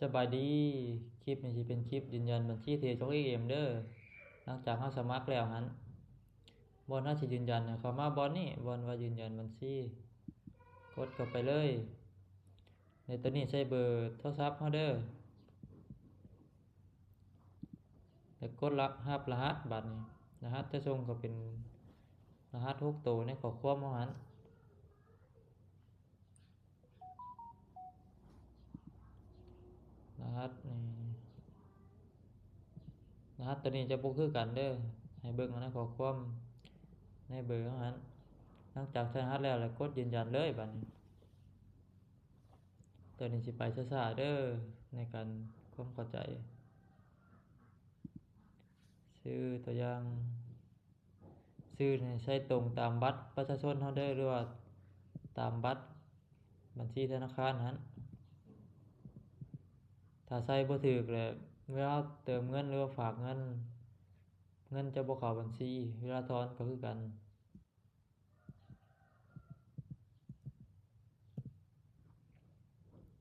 สบายดีคลิปนี้จะเป็นคลิปยืนยันบัญชีที่ช่องเอ็มเด้อหลังจากเขาสมัครแล้วหันบอลน่าจะยืนยันเขามาบอลนี่บอลว่ายืนยันบัญชีกดเข้าไปเลยในตัวนี้ใช้เบอร์โทรศัพท์เขาเด้อแล้วกดรหัสบัตรนี่รหัสจะส่งก็เป็นรหัส6 ตัวในข้อความเขาหันรหัสนี่รหัสตัวนี้จะบ่คือกันเด้อให้เบิ่งในข้อความในเบอร์เขาหันหลังจากใช้รหัสแล้วกดยืนยันเลยบัดนี้ตัวนี้สิไปช้าๆเด้อในการความเข้าใจชื่อตัวอย่างชื่อเนี่ยใช้ตรงตามบัตรประชาชนเขาเด้อหรือว่าตามบัตรบัญชีธนาคารนั้นถ้าใช้บ่ถูกเลยเวลาเติมเงินหรือว่าฝากเงินจะบ่เข้าบัญชีเวลาถอนก็คือกัน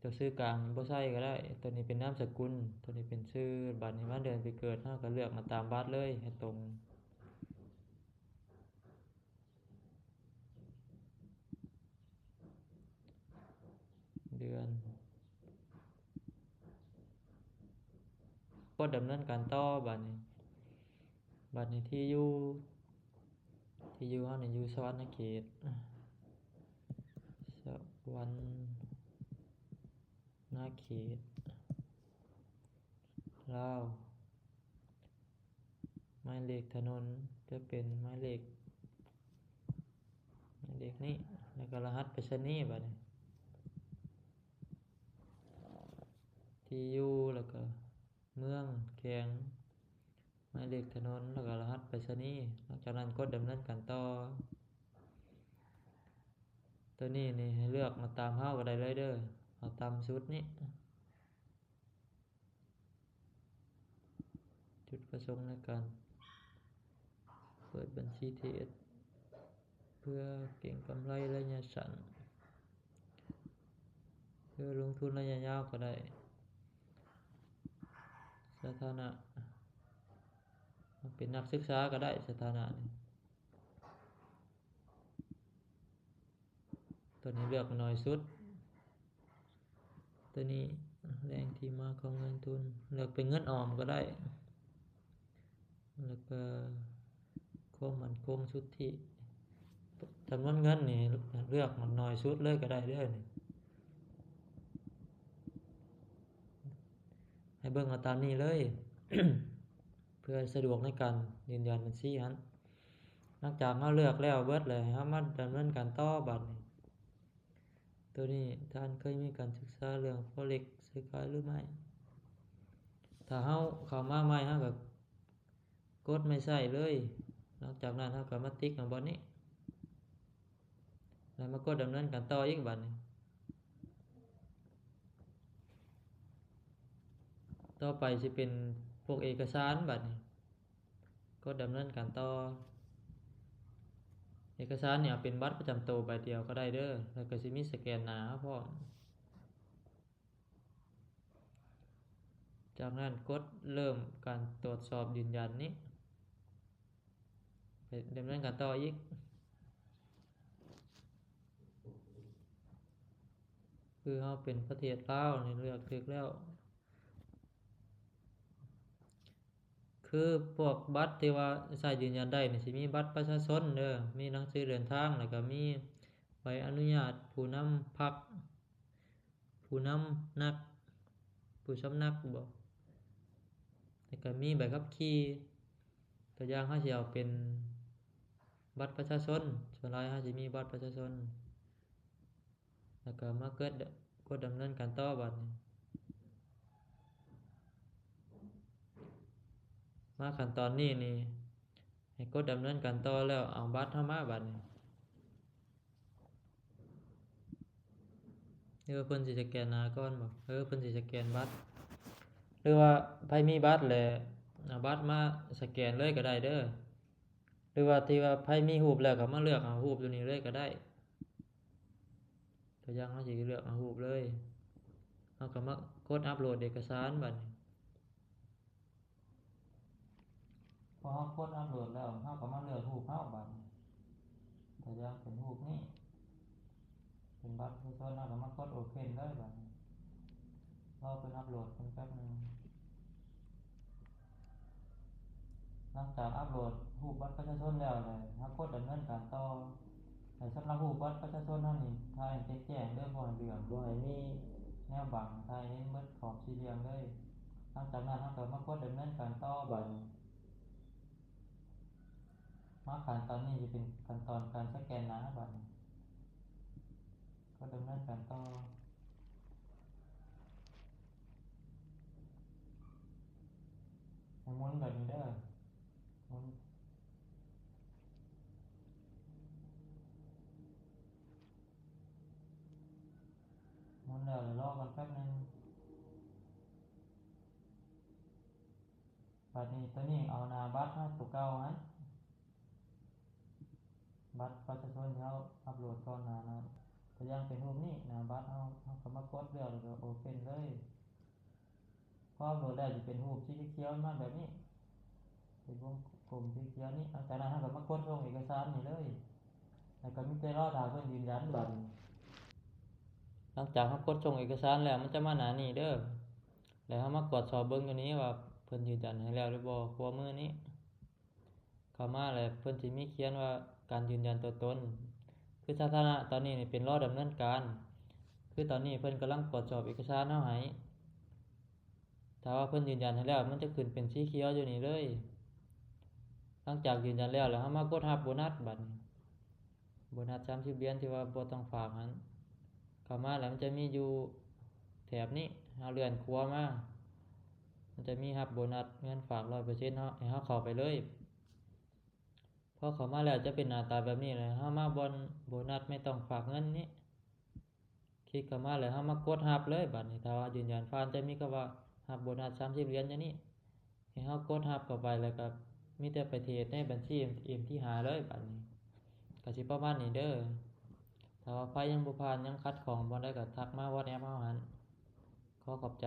ตัวชื่อกลางบ่ใช้ก็ได้ตัวนี้เป็นนามสกุลตัวนี้เป็นชื่อบัตรวันเดือนปีเกิดเฮาก็เลือกมาตามบัตรเลยให้ตรงเดือนก็ดำเนินการต่อบัตรนี้ที่อยู่เฮานี่อยู่สวรรณเขตสวรรณเขตลาวหมายเลขถนนจะเป็นหมายเลขนี้แล้วก็รหัสไปรษณีย์บัดนี้ที่อยู่แล้วก็เมืองแขวงหมายเลขถนนแล้วก็รหัสไปรษณีย์หลังจากนั้นกดดำเนินการต่อตัวนี้นี่ให้เลือกมาตามเฮาก็ได้เลยเด้อเอาตามชุดนี้จุดประสงค์ในการเปิดบัญชีเทสเพื่อเก็งกำไรระยะสั้นเพื่อลงทุนระยะยาวก็ได้สถานะเป็นนักศึกษาก็ได้สถานะนี่ตัวนี้เลือกน้อยสุดตัวนี้แรงที่มาของเงินทุนเลือกเป็นเงินออมก็ได้แล้วก็ความมั่นคงสุทธิจำนวนเงินนี่เลือกมันน้อยสุดเลยก็ได้เด้อนี่ให้เบิ่งเอาตามนี้เลย เพื่อสะดวกในการยืนยันบัญชีนั้นหลังจากเราเลือกแล้วเบิดเลยเรามาดำเนินการต่อบัดนี้ตัวนี้ท่านเคยมีการศึกษาเรื่อง Forex ซื้อขายหรือไม่ถ้าเราเข้ามาใหม่เราก็กดไม่ใช่เลยหลังจากนั้นเราก็มาติ๊กของบนนี้แล้วมากดดำเนินการต่ออีกบัดนี้ต่อไปสิเป็นพวกเอกสารบัดนี้กดดำเนินการต่อเอกสารเนี่ยเป็นบัตรประจำตัวใบเดียวก็ได้เด้อแล้วก็สิมีสแกนหน้าพร้อมจากนั้นกดเริ่มการตรวจสอบยืนยันนี้ไปดำเนินการต่ออีกคือเราเป็นประเทศลาวนี่เลือกถูกแล้วคือพวกบัตรที่ว่าใช้ยืนยันได้นี่สิมีบัตรประชาชนเด้อมีหนังสือเดินทางแล้วก็มีใบอนุญาตผู้นำพรรคผู้นำนักผู้สำนักบ่แล้วก็มีใบขับขี่ตัวอย่างเขาสิเอาเป็นบัตรประชาชนส่วนหลายเขาสิมีบัตรประชาชนแล้วก็มากดดำเนินการต่อบัดนี้มาขั้นตอนนี้นี่ให้กดดำเนินการต่อแล้วเอาบัตรเข้ามาบัดนี้หรือว่าเพิ่นสิสแกนหน้าก่อนบ่เพิ่นสิสแกนบัตรหรือว่าไผมีบัตรแล้วเอาบัตรมาสแกนเลยก็ได้เด้อหรือว่าที่ว่าไผมีรูปแล้วก็มาเลือกเอารูปตัวนี้เลยก็ได้ตัวอย่างเฮาสิเลือกเอารูปเลยเฮา เราก็มากดอัปโหลดเอกสารบัดนี้พอเรากดอัปโหลดแล้วเราก็มาเลือกรูปเราบัดนี้ตัวอย่างเป็นรูปนี้เป็นบัตรประชาชนเราก็มากดโอเพนเลยบัดนี้รอเพิ่นอัปโหลดเพิ่นแป๊บนึงหลังจากอัปโหลดรูปบัตรประชาชนแล้วเลยเรากดดำเนินการต่อให้สำหรับรูปบัตรประชาชนเฮานี่ถ่ายแจ้งเด้อบ่ให้เหลื่อมบ่ให้มีแนวบังถ่ายเห็นเบิดขอบสี่เหลี่ยมเลยหลังจากนั้นเราก็มากดดำเนินการต่อบัดนี้มาขั้นตอนนี้จะเป็นขั้นตอนการสแกนหน้าบัดนี้ก็ดำเนินการต่อให้หมุนแบบนี้เด้อหมุนแล้วรอกันแป๊บนึงบัดนี้ตัวนี้เอาหน้าบัตรมาตัวเก่าฮะบัตรประชาชนที่เราอัปโหลดก่อนหน้านั้นตัวอย่างเป็นรูปนี้หน้าบัตรเราก็มากดเลือกแล้วก็โอเพนเลยพออัปโหลดได้จะเป็นรูปสีเขียวมาแบบนี้เป็นวงกลมสีเขียวนี้หลังจากนั้นเราก็มากดลงเอกสารนี่เลยแล้วก็มีแต่รอถ้าเพิ่นยืนยันบัดนี้หลังจากเรากดส่งเอกสารแล้วมันจะมาหน้านี้เด้อแล้วเรามากดสอบเบิ่งอยู่นี้ว่าเพิ่นยืนยันให้แล้วหรือบ่ขวามือนี้เข้ามาแล้วเพิ่นสิมีเขียนว่าการยืนยันตัวตนคือสถานะตอนนี้นี่เป็นรอดำเนินการคือตอนนี้เพิ่นกำลังตรวจสอบเอกสารเฮาให้ถ้าว่าเพิ่นยืนยันให้แล้วมันจะขึ้นเป็นสีเขียวอยู่นี่เลยหลังจากยืนยันแล้วเฮามากดรับโบนัสบัดนี้โบนัส30เหรียญที่ว่าบ่ต้องฝากนั้นเข้ามาแล้วมันจะมีอยู่แถบนี้เฮาเลื่อนขวามามันจะมีรับโบนัสเงินฝาก 100% เฮาให้เฮาเข้าไปเลยพอเข้ามาแล้วจะเป็นหน้าตาแบบนี้เลยเฮามาบนโบนัสไม่ต้องฝากเงินนี้คลิกเข้ามาแล้วเฮามากดรับเลยบัดนี้ถ้าว่ายืนยันผ่านจะมีคำว่ารับโบนัส30เหรียญอย่างนี้ให้เฮากดรับเข้าไปแล้วก็มีแต่ไปเทรดในบัญชีMที่หาเลยบัดนี้ก็สิประมาณนี้เด้อถ้าว่าไฟยังบ่ผ่านยังขัดข้องบ่ได้ก็ทักมา WhatsApp เฮาหั่นขอขอบใจ